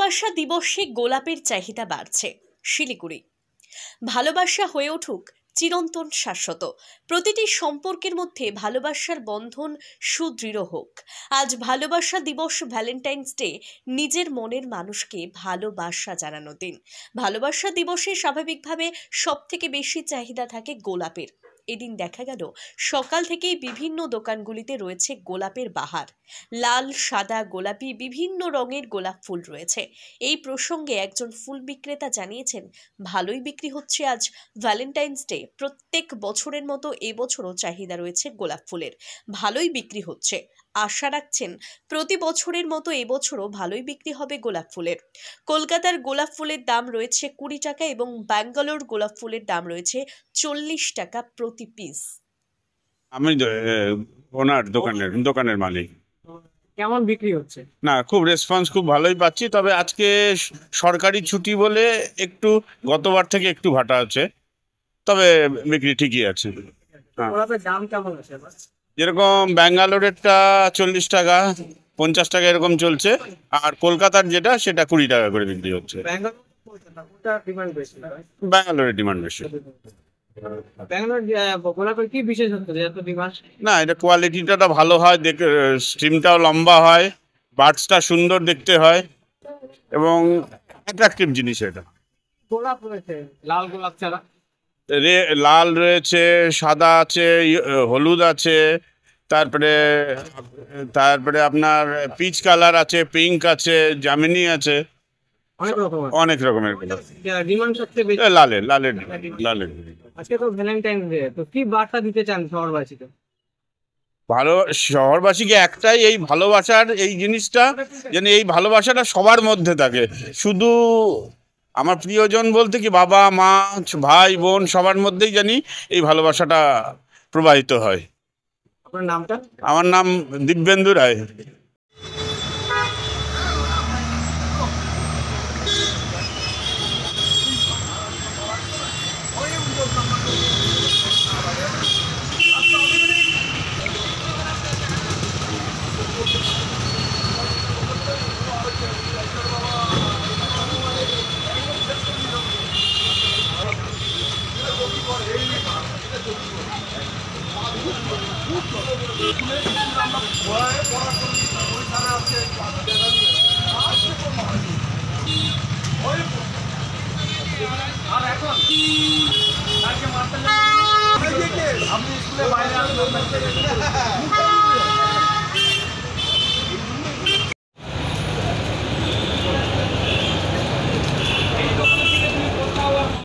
ভালোবাসা দিবসে গোলাপের চাহিদা বাড়ছে শিলিগুড়ি। ভালোবাসা হয়ে উঠুক চিরন্তন শাশ্বত, প্রতিটি সম্পর্কের মধ্যে ভালোবাসার বন্ধন সুদৃঢ় হোক। আজ ভালোবাসা দিবস, ভ্যালেন্টাইন্স ডে, নিজের মনের মানুষকে ভালোবাসা জানানোর দিন। ভালোবাসা দিবসে স্বাভাবিকভাবে সবথেকে বেশি চাহিদা থাকে গোলাপের। এদিন দেখা গেল সকাল থেকেই বিভিন্ন দোকানগুলিতে রয়েছে গোলাপের বাহার। লাল, সাদা, গোলাপি বিভিন্ন রঙের গোলাপ ফুল রয়েছে। এই প্রসঙ্গে একজন ফুল বিক্রেতা জানিয়েছেন, ভালোই বিক্রি হচ্ছে আজ ভ্যালেন্টাইন্স ডে। প্রত্যেক বছরের মতো এবছরও চাহিদা রয়েছে গোলাপ ফুলের, ভালোই বিক্রি হচ্ছে। আশা রাখছেন প্রতি বছরের মতো এবছরও ভালোই বিক্রি হবে গোলাপ ফুলের। কলকাতার গোলাপ ফুলের দাম রয়েছে 20 টাকা এবং ব্যাঙ্গালোর গোলাপ ফুলের দাম রয়েছে 40 টাকা প্রতি পিস। আমি ওনার দোকানের মালিক। কেমন বিক্রি হচ্ছে? না, খুব রেসপন্স খুব ভালোই পাচ্ছি, তবে আজকে সরকারি ছুটি বলে একটু গতবার থেকে একটু ভাটা আছে, তবে বিক্রি ঠিকই আছে। গোলাপের দাম কেমন আছে? যেরকম ব্যাঙ্গালোরেরটা 40 টাকা 50 টাকা এরকম চলছে, আর কলকাতার যেটা সেটা 20 টাকা করে বিক্রি হচ্ছে। ব্যাঙ্গালোরের ডিমান্ড বেশি। গোলাপের কি বিশেষ হচ্ছে এত ডিমান্ড? না, এটা কোয়ালিটিটা ভালো হয়, দেখে স্ট্রিমটাও লম্বা হয়, বার্ডসটা সুন্দর দেখতে হয় এবং অ্যাট্রাকটিভ জিনিস। এটা গোলাপ রয়েছে, লাল গোলাপ ছাড়া লাল রয়েছে, সাদা আছে, হলুদ আছে, তারপরে আপনার পিচ কালার আছে, পিঙ্ক আছে, জামিনি আছে, অনেক রকমের গোলাপ। ডিমান্ড সবচেয়ে বেশি লালের। আজকে তো ভ্যালেন্টাইন ডে, তো কি বার্তা দিতে চান শহরবাসীকে? শহরবাসীকে একটাই, এই ভালোবাসার এই জিনিসটা যেন, এই ভালোবাসাটা সবার মধ্যে থাকে। শুধু আমার প্রিয়জন বলতে কি বাবা মা ভাই বোন সবার মধ্যেই জানি এই ভালোবাসাটা প্রবাহিত হয়। আপনার নামটা? আমার নাম দিব্যেন্দু রায়। আপনি স্কুলে বাইরে